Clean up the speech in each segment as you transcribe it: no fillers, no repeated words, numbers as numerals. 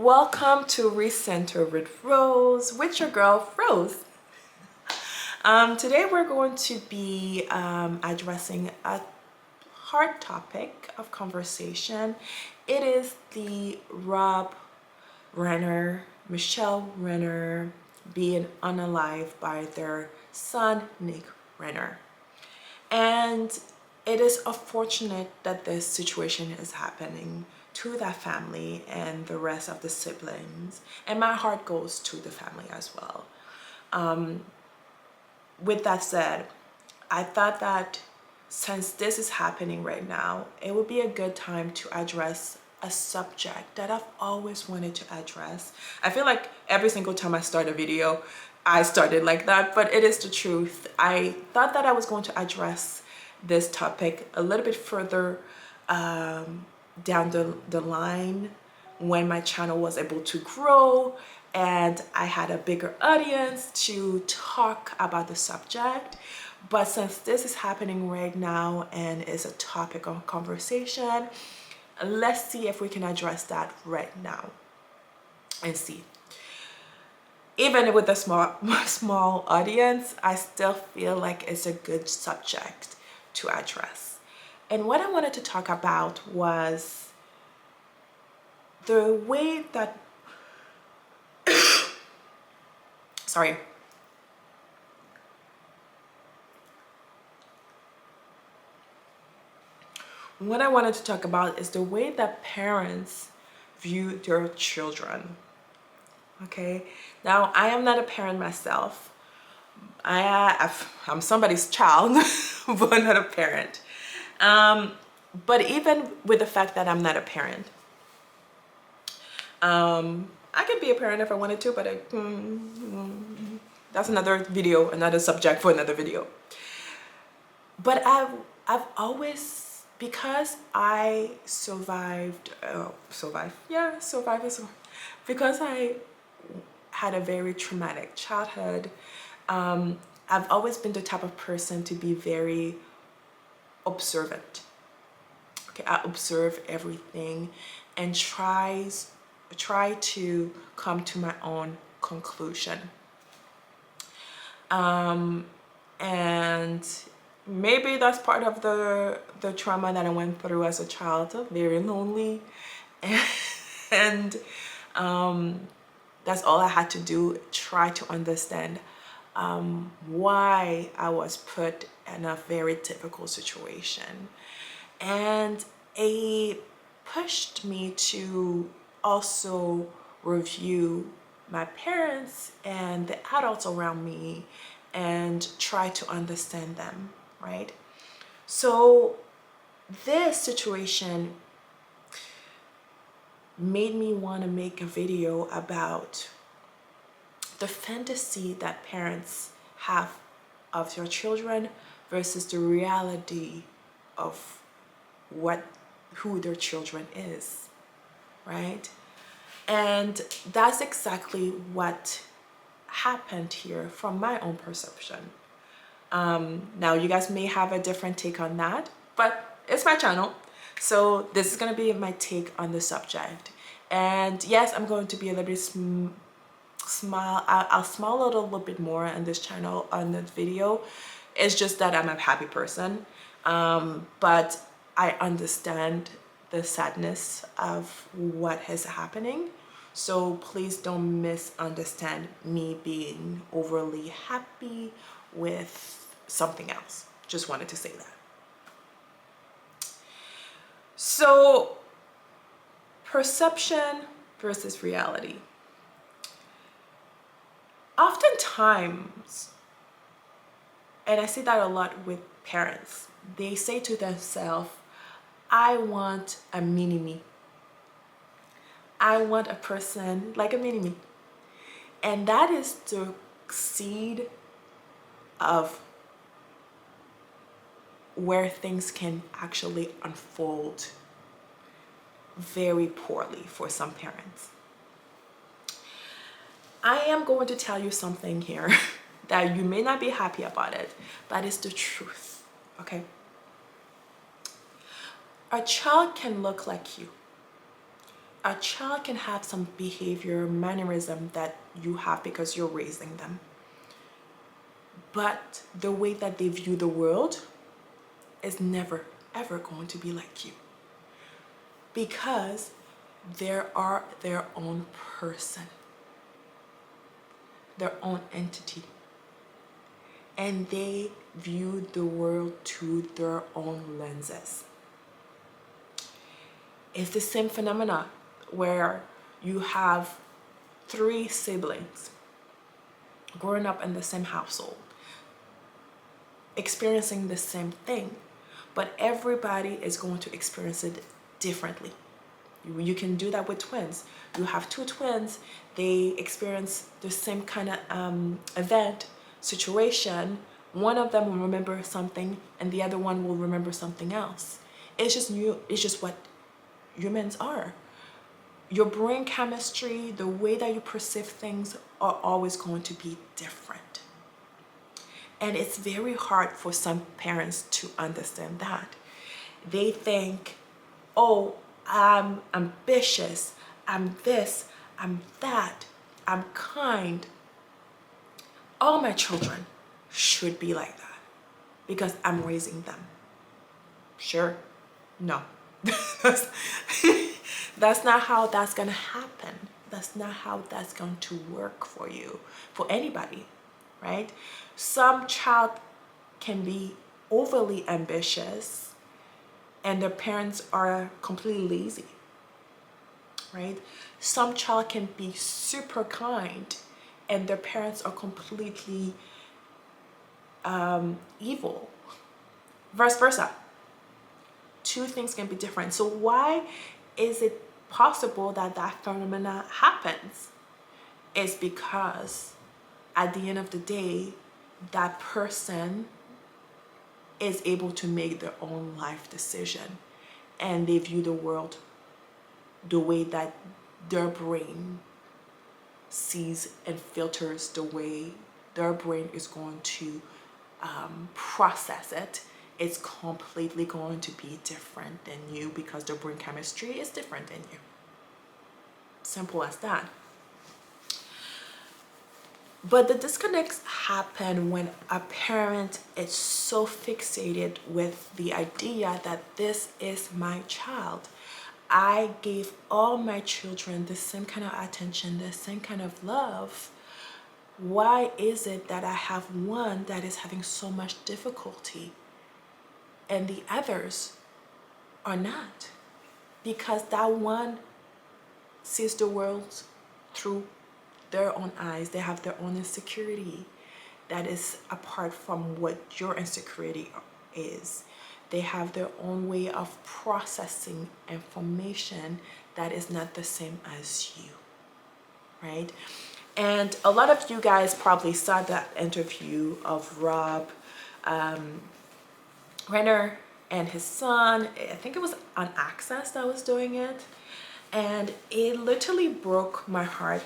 welcome to Recenter with Rose, with your girl Rose. Today we're going to be addressing a hard topic of conversation. It is the Rob Reiner, Michelle Reiner being unalived by their son Nick Reiner. And it is unfortunate that this situation is happening to that family and the rest of the siblings, and my heart goes to the family as well. With that said, I thought that since this is happening right now, it would be a good time to address a subject that I've always wanted to address. I feel like every single time I start a video, I started like that, but it is the truth. I thought that I was going to address this topic a little bit further down the line when my channel was able to grow and I had a bigger audience to talk about the subject. But since this is happening right now and is a topic of conversation, let's see if we can address that right now and see. Even with a small audience, I still feel like it's a good subject to address. And what I wanted to talk about was the way that sorry. What I wanted to talk about is the way that parents view their children. Okay, now I am not a parent myself. I'm somebody's child, but not a parent. But even with the fact that I'm not a parent, I could be a parent if I wanted to, but that's another video, another subject for another video. But I've always, because I survived, because I had a very traumatic childhood. I've always been the type of person to be very observant. Okay, I observe everything and try to come to my own conclusion. And maybe that's part of the trauma that I went through as a child, very lonely, and that's all I had to do, try to understand why I was put in a very difficult situation. And it pushed me to also review my parents and the adults around me and try to understand them, right? So this situation made me want to make a video about the fantasy that parents have of their children versus the reality of who their children is, right? And that's exactly what happened here from my own perception. Now you guys may have a different take on that, but it's my channel, so this is going to be my take on the subject. And yes, I'm going to be a little bit I'll smile a little bit more on this channel, on this video. It's just that I'm a happy person, but I understand the sadness of what is happening. So please don't misunderstand me being overly happy with something else. Just wanted to say that. So, perception versus reality. Oftentimes, and I see that a lot with parents, they say to themselves, I want a mini-me. I want a person like a mini-me. And that is the seed of where things can actually unfold very poorly for some parents. I am going to tell you something here that you may not be happy about it, but it's the truth, okay? A child can look like you. A child can have some behavior, mannerism that you have because you're raising them. But the way that they view the world is never, ever going to be like you. Because they are their own person, their own entity. And they view the world through their own lenses. It's the same phenomena where you have 3 siblings growing up in the same household, experiencing the same thing, but everybody is going to experience it differently. You can do that with twins. You have 2 twins, they experience the same kind of event, situation. One of them will remember something and the other one will remember something else. It's just what humans are. Your brain chemistry, the way that you perceive things are always going to be different. And it's very hard for some parents to understand that. They think, oh, I'm ambitious, I'm this, I'm that, I'm kind. All my children should be like that because I'm raising them. Sure? No. That's not how that's gonna happen. That's not how that's going to work for you, for anybody, right? Some child can be overly ambitious and their parents are completely lazy, right? Some child can be super kind and their parents are completely evil. Vice versa. 2 things can be different. So why is it possible that that phenomena happens? It's because at the end of the day, that person is able to make their own life decision and they view the world the way that their brain sees and filters, the way their brain is going to process it. It's completely going to be different than you because their brain chemistry is different than you. Simple as that. But the disconnects happen when a parent is so fixated with the idea that this is my child. I gave all my children the same kind of attention, the same kind of love. Why is it that I have one that is having so much difficulty and the others are not? Because that one sees the world through their own eyes. They have their own insecurity that is apart from what your insecurity is. They have their own way of processing information that is not the same as you, right? And a lot of you guys probably saw that interview of Rob Reiner and his son. I think it was on Access that was doing it. And it literally broke my heart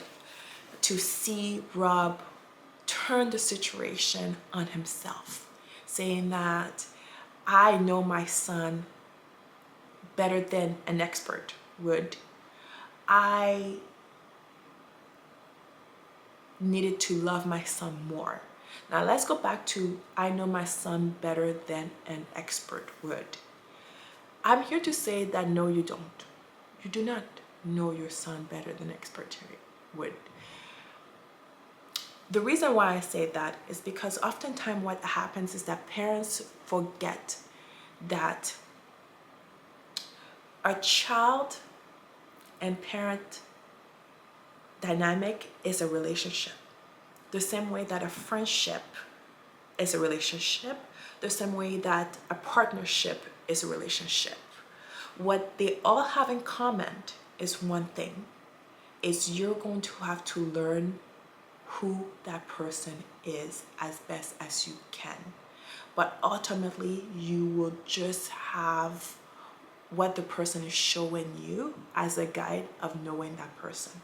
to see Rob turn the situation on himself, saying that I know my son better than an expert would. I needed to love my son more. Now let's go back to I know my son better than an expert would. I'm here to say that no, you don't. You do not know your son better than an expert would. The reason why I say that is because oftentimes what happens is that parents forget that a child and parent dynamic is a relationship. The same way that a friendship is a relationship, the same way that a partnership is a relationship. What they all have in common is one thing, is you're going to have to learn who that person is as best as you can. But ultimately, you will just have what the person is showing you as a guide of knowing that person.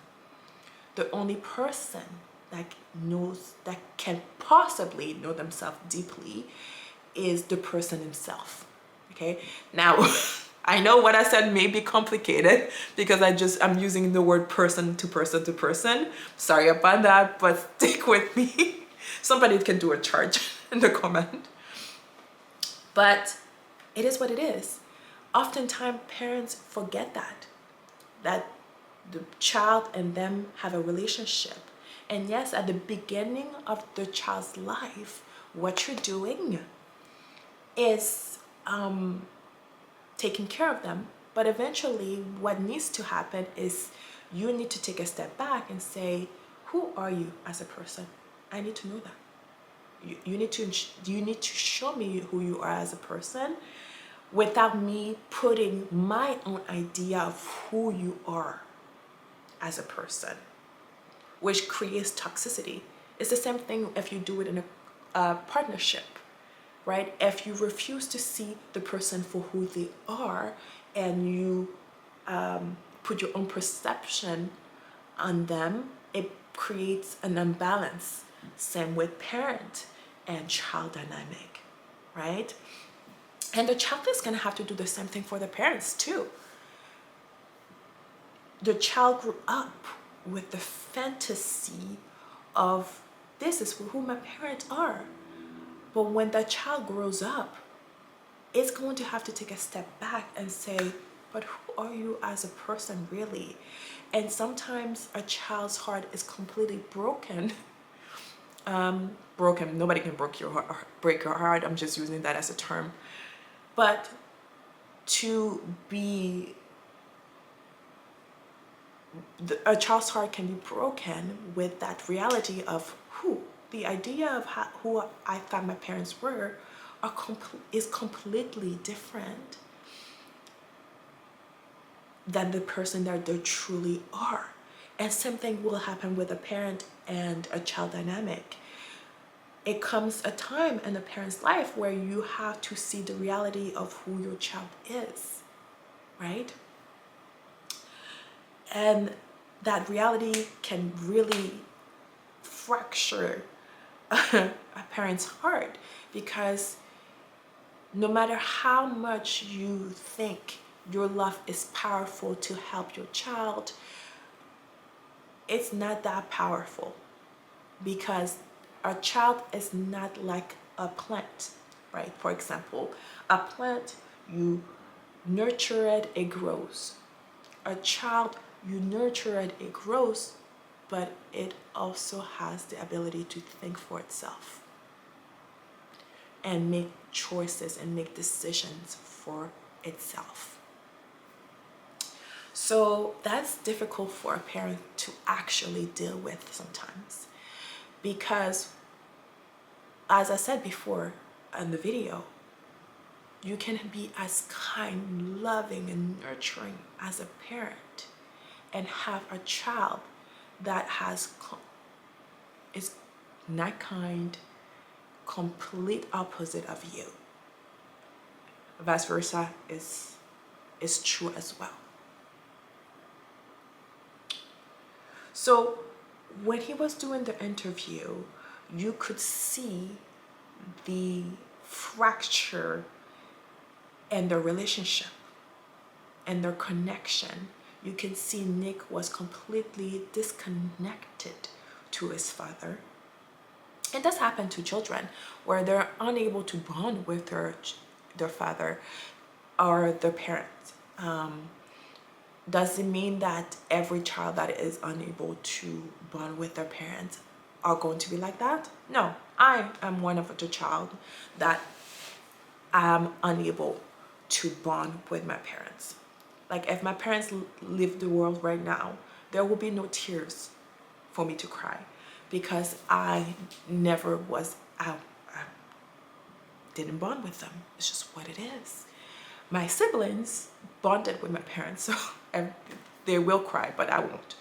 The only person that knows, that can possibly know themselves deeply, is the person himself. Okay, now I know what I said may be complicated because I'm using the word person to person to person. Sorry about that, but stick with me. Somebody can do a chart in the comment. But it is what it is. Oftentimes parents forget that the child and them have a relationship. And yes, at the beginning of the child's life, what you're doing is taking care of them. But eventually, what needs to happen is you need to take a step back and say, who are you as a person? I need to know that. You need to show me who you are as a person without me putting my own idea of who you are as a person, which creates toxicity. It's the same thing if you do it in a partnership, right? If you refuse to see the person for who they are and you put your own perception on them, it creates an imbalance. Same with parent and child dynamic, right? And the child is going to have to do the same thing for the parents too. The child grew up with the fantasy of this is who my parents are. But when that child grows up, it's going to have to take a step back and say, but who are you as a person really? And sometimes a child's heart is completely broken. Broken, nobody can break your heart. I'm just using that as a term. But a child's heart can be broken with that reality of who the idea of who I thought my parents were is completely different than the person that they truly are. And same thing will happen with a parent and a child dynamic. It comes a time in a parent's life where you have to see the reality of who your child is, right? And that reality can really fracture a parent's heart, because no matter how much you think your love is powerful to help your child, it's not that powerful, because a child is not like a plant, right? For example, a plant, you nurture it, it grows. A child, you nurture it, it grows, but it also has the ability to think for itself and make choices and make decisions for itself. So that's difficult for a parent to actually deal with sometimes, because as I said before in the video, you can be as kind, loving, and nurturing as a parent and have a child that is not kind, complete opposite of you. Vice versa is true as well. So when he was doing the interview, you could see the fracture in their relationship and their connection. You can see Nick was completely disconnected to his father. It does happen to children where they're unable to bond with their father or their parents. Does it mean that every child that is unable to bond with their parents are going to be like that? No, I am one of the child that I'm unable to bond with my parents. Like if my parents leave the world right now, there will be no tears for me to cry, because I didn't bond with them. It's just what it is. My siblings bonded with my parents, so they will cry, but I won't.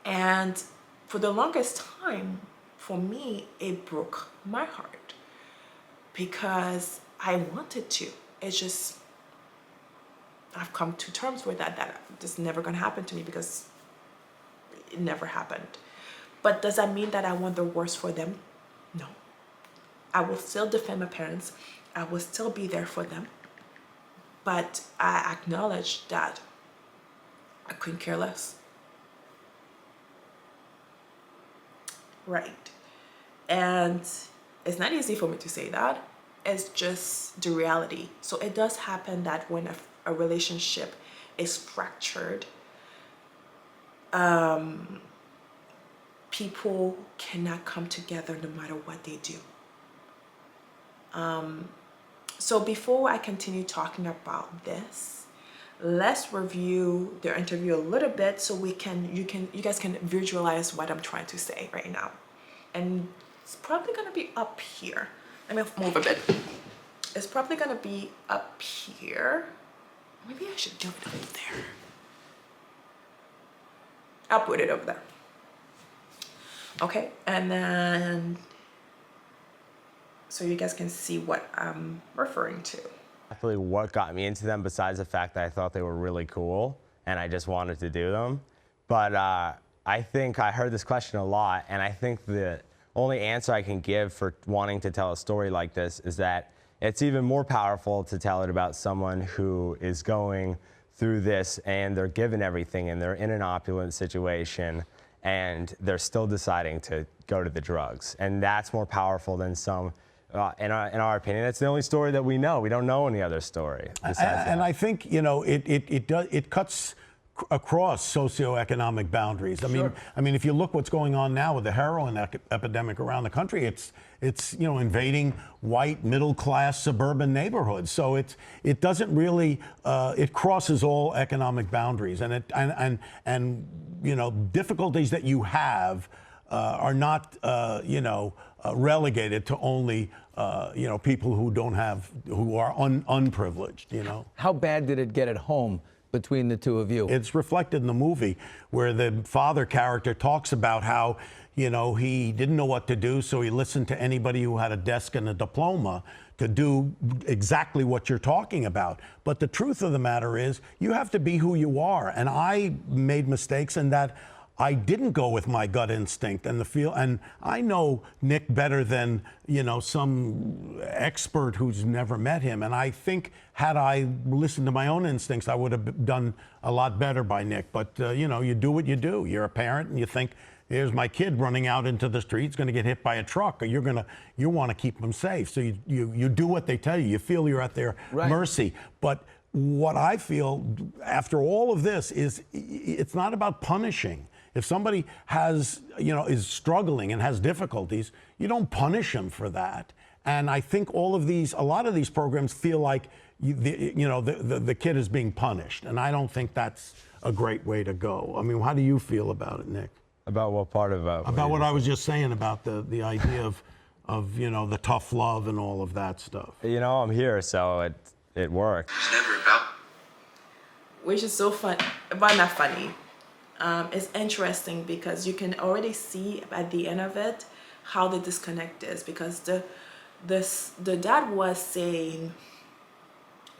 And for the longest time, for me, it broke my heart because I wanted to. It's just, I've come to terms with that this is never gonna happen to me because it never happened. But does that mean that I want the worst for them? No. I will still defend my parents. I will still be there for them. but I acknowledge that I couldn't care less. Right. And it's not easy for me to say that. It's just the reality. So it does happen that when a relationship is fractured, people cannot come together no matter what they do. So before I continue talking about this, let's review the interview a little bit so you guys can visualize what I'm trying to say right now. And it's probably gonna be up here. Let me move a bit. It's probably gonna be up here. Maybe I should do it over there. I'll put it over there. Okay, and then so you guys can see what I'm referring to. Actually, what got me into them, besides the fact that I thought they were really cool and I just wanted to do them. But I think I heard this question a lot, and I think the only answer I can give for wanting to tell a story like this is that it's even more powerful to tell it about someone who is going through this and they're given everything and they're in an opulent situation and they're still deciding to go to the drugs. And that's more powerful than some, in our opinion, it's the only story that we know. We don't know any other story besides that. And I think, you know, it cuts across socioeconomic boundaries. I mean, if you look what's going on now with the heroin epidemic around the country, it's you know, invading white middle class suburban neighborhoods. So it doesn't really it crosses all economic boundaries, and you know, difficulties that you have are not you know, relegated to only you know, people who are unprivileged. You know. How bad did it get at home between the two of you? It's reflected in the movie where the father character talks about how, you know, he didn't know what to do, so he listened to anybody who had a desk and a diploma to do exactly what you're talking about. But the truth of the matter is, you have to be who you are. And I made mistakes in that I didn't go with my gut instinct and the feel. And I know Nick better than, you know, some expert who's never met him. And I think had I listened to my own instincts, I would have done a lot better by Nick. But, you know, you do what you do. You're a parent and you think, here's my kid running out into the street, he's going to get hit by a truck, or you want to keep him safe. So you do what they tell you. You feel you're at their mercy. But what I feel after all of this is it's not about punishing. If somebody has, you know, is struggling and has difficulties, you don't punish them for that. And I think a lot of these programs feel like, the kid is being punished. And I don't think that's a great way to go. I mean, how do you feel about it, Nick? About what part of it? About what I was just saying about the idea of, you know, the tough love and all of that stuff. You know, I'm here, so it worked. It's never about. Which is so fun, but not funny. It's interesting because you can already see at the end of it how the disconnect is, because the dad was saying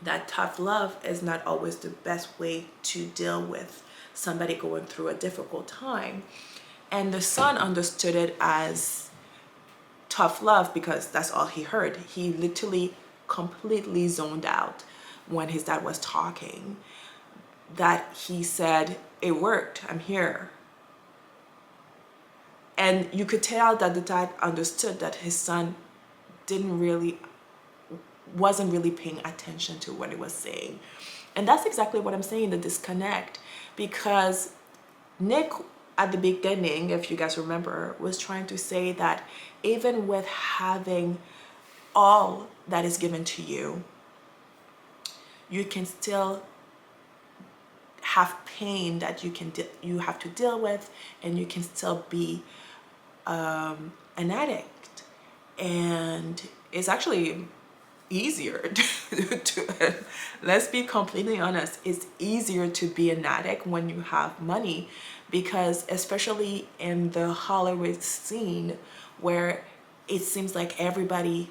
that tough love is not always the best way to deal with somebody going through a difficult time, and the son understood it as tough love because that's all he heard. He literally completely zoned out when his dad was talking, that he said, it worked, I'm here. And you could tell that the dad understood that his son wasn't really paying attention to what he was saying. And that's exactly what I'm saying, the disconnect. Because Nick, at the beginning, if you guys remember, was trying to say that even with having all that is given to you, you can still have pain that you have to deal with, and you can still be an addict. And it's actually easier to let's be completely honest, it's easier to be an addict when you have money, because especially in the Hollywood scene where it seems like everybody,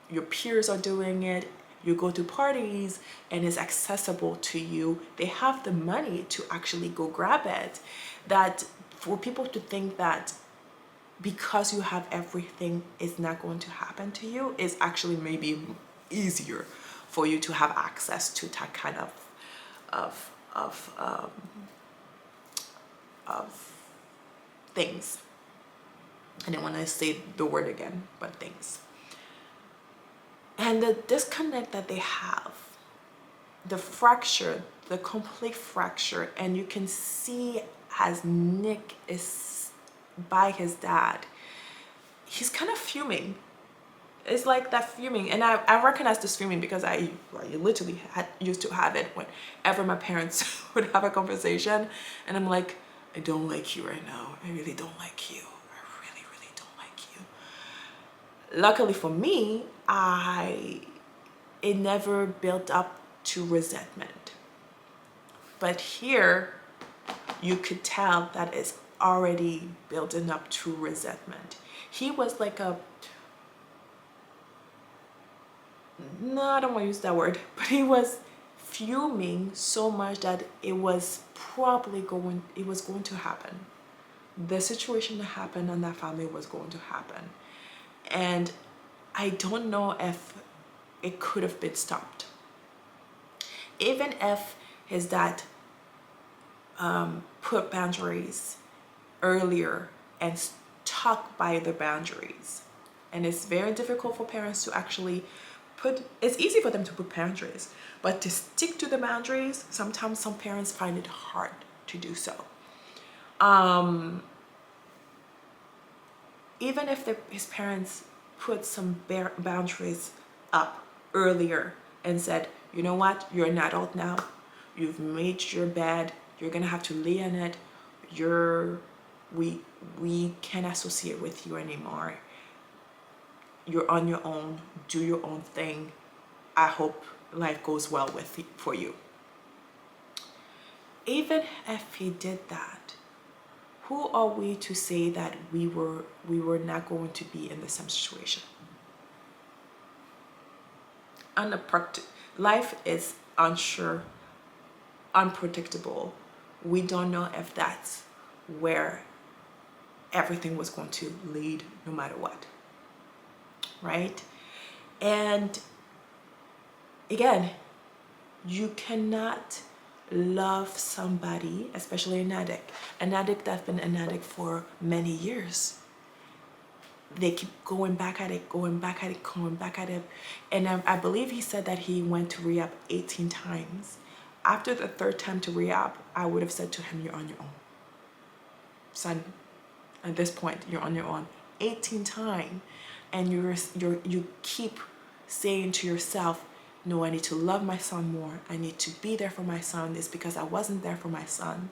your peers are doing it, you go to parties and it's accessible to you, they have the money to actually go grab it. That for people to think that because you have everything, it's not going to happen to you is actually maybe easier for you to have access to that kind of of um, of things. I didn't want to say the word again, but things. And the disconnect that they have, the fracture, the complete fracture, and you can see as Nick is by his dad, he's kind of fuming. It's like that fuming, and I recognize this fuming because I literally used to have it whenever my parents would have a conversation, and I'm like, I don't like you right now. I really don't like you. I really, really don't like you. Luckily for me, it never built up to resentment. But here, you could tell that it's already building up to resentment. He was like no, I don't want to use that word, but he was fuming so much that it was going to happen. The situation that happened in that family was going to happen. And I don't know if it could have been stopped. Even if his dad put boundaries earlier and stuck by the boundaries. And it's very difficult for parents to actually it's easy for them to put boundaries, but to stick to the boundaries, sometimes some parents find it hard to do so. Even if his parents put some boundaries up earlier and said, you know what, you're an adult now, you've made your bed, you're gonna have to lay in it, we can't associate with you anymore, you're on your own, do your own thing, I hope life goes well for you. Even if he did that, who are we to say that we were not going to be in the same situation? Life is unsure, unpredictable. We don't know if that's where everything was going to lead, no matter what, right? And again, you cannot love somebody, especially an addict that's been an addict for many years. They keep going back at it. And I believe he said that he went to rehab 18 times. After the third time to rehab, I would have said to him, you're on your own. Son, at this point, you're on your own. 18 times. And you keep saying to yourself, no, I need to love my son more. I need to be there for my son. It's because I wasn't there for my son.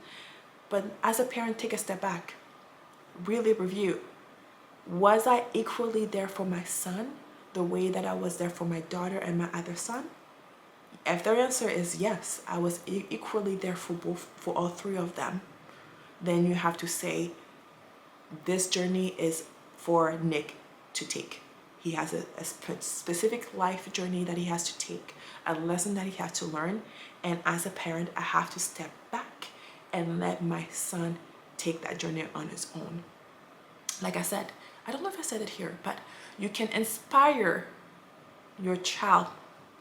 But as a parent, take a step back. Really review. Was I equally there for my son the way that I was there for my daughter and my other son? If the answer is yes, I was equally there for all three of them, then you have to say, this journey is for Nick to take. He has a specific life journey that he has to take, a lesson that he has to learn. And as a parent, I have to step back and let my son take that journey on his own. Like I said, I don't know if I said it here, but you can inspire your child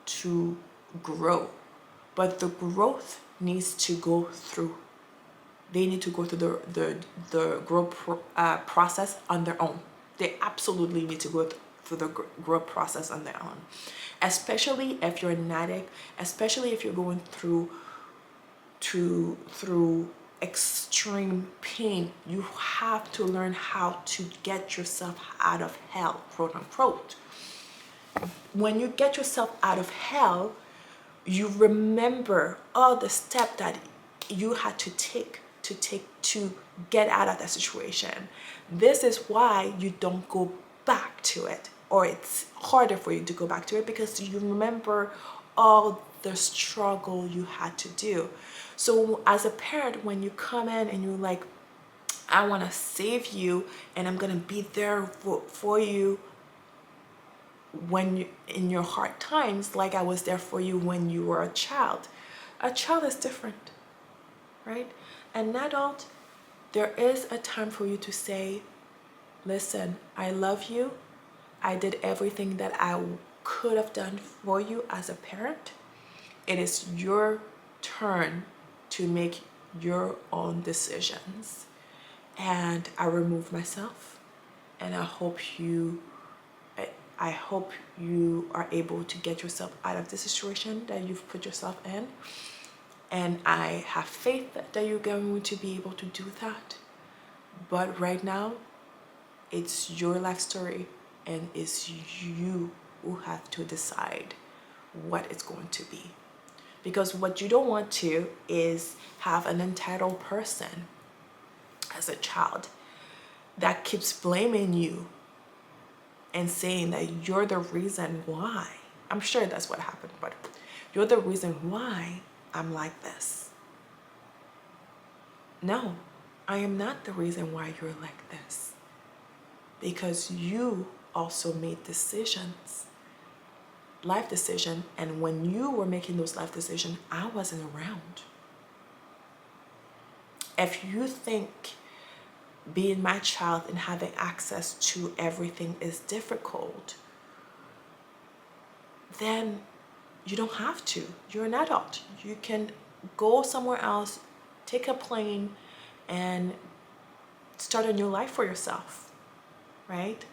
to grow, but the growth needs to go through. They need to go through the growth process on their own. They absolutely need to go through the growth process on their own, especially if you're an addict, especially if you're going through extreme pain. You have to learn how to get yourself out of hell, quote unquote. When you get yourself out of hell, you remember all the steps that you had to take to get out of that situation. This is why you don't go back to it, or it's harder for you to go back to it, because you remember all the struggle you had to do. So as a parent, when you come in and you're like, I want to save you and I'm going to be there for you when you, in your hard times, like I was there for you when you were a child is different, right? An adult, there is a time for you to say, listen, I love you. I did everything that I could have done for you as a parent. It is your turn to make your own decisions. And I remove myself, and I hope you are able to get yourself out of the situation that you've put yourself in. And I have faith that you're going to be able to do that. But right now, it's your life story, and it's you who have to decide what it's going to be. Because what you don't want to is have an entitled person as a child that keeps blaming you and saying that you're the reason why. I'm sure that's what happened, but you're the reason why I'm like this. No, I am not the reason why you're like this. Because you also made decisions, life decision, and when you were making those life decisions, I wasn't around. If you think being my child and having access to everything is difficult, then you don't have to. You're an adult. You can go somewhere else, take a plane, and start a new life for yourself, right?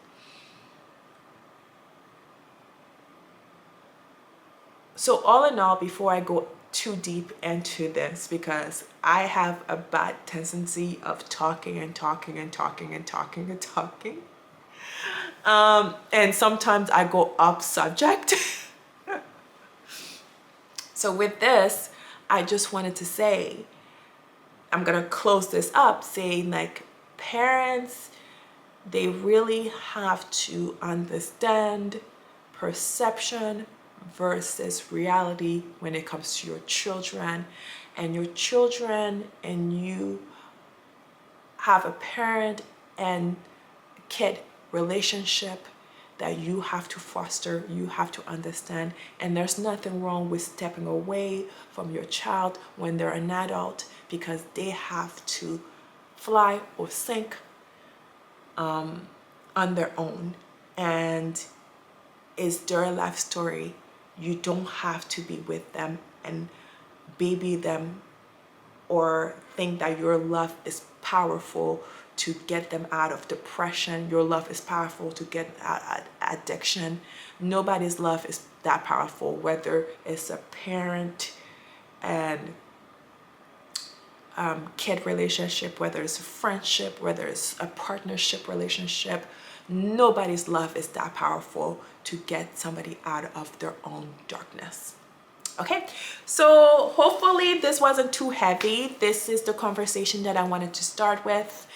So all in all, before I go too deep into this, because I have a bad tendency of talking and talking and talking and talking and talking. And sometimes I go off subject. So with this, I just wanted to say, I'm gonna close this up saying, like, parents, they really have to understand perception versus reality when it comes to your children. And your children and you have a parent and kid relationship that you have to foster, you have to understand. And there's nothing wrong with stepping away from your child when they're an adult, because they have to fly or sink on their own. And it's their life story. You don't have to be with them and baby them or think that your love is powerful to get them out of depression. Your love is powerful to get out of addiction. Nobody's love is that powerful, whether it's a parent and kid relationship, whether it's a friendship, whether it's a partnership relationship. Nobody's love is that powerful to get somebody out of their own darkness. Okay, so hopefully this wasn't too heavy. This is the conversation that I wanted to start with.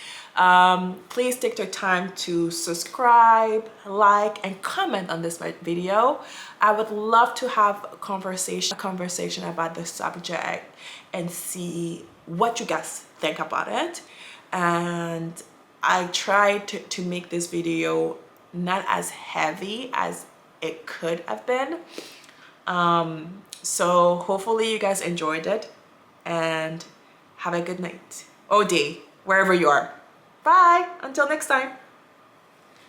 Please take your time to subscribe, like, and comment on this video. I would love to have a conversation about the subject and see what you guys think about it. And I tried to make this video not as heavy as it could have been. So hopefully you guys enjoyed it, and have a good night or day wherever you are. Bye, until next time.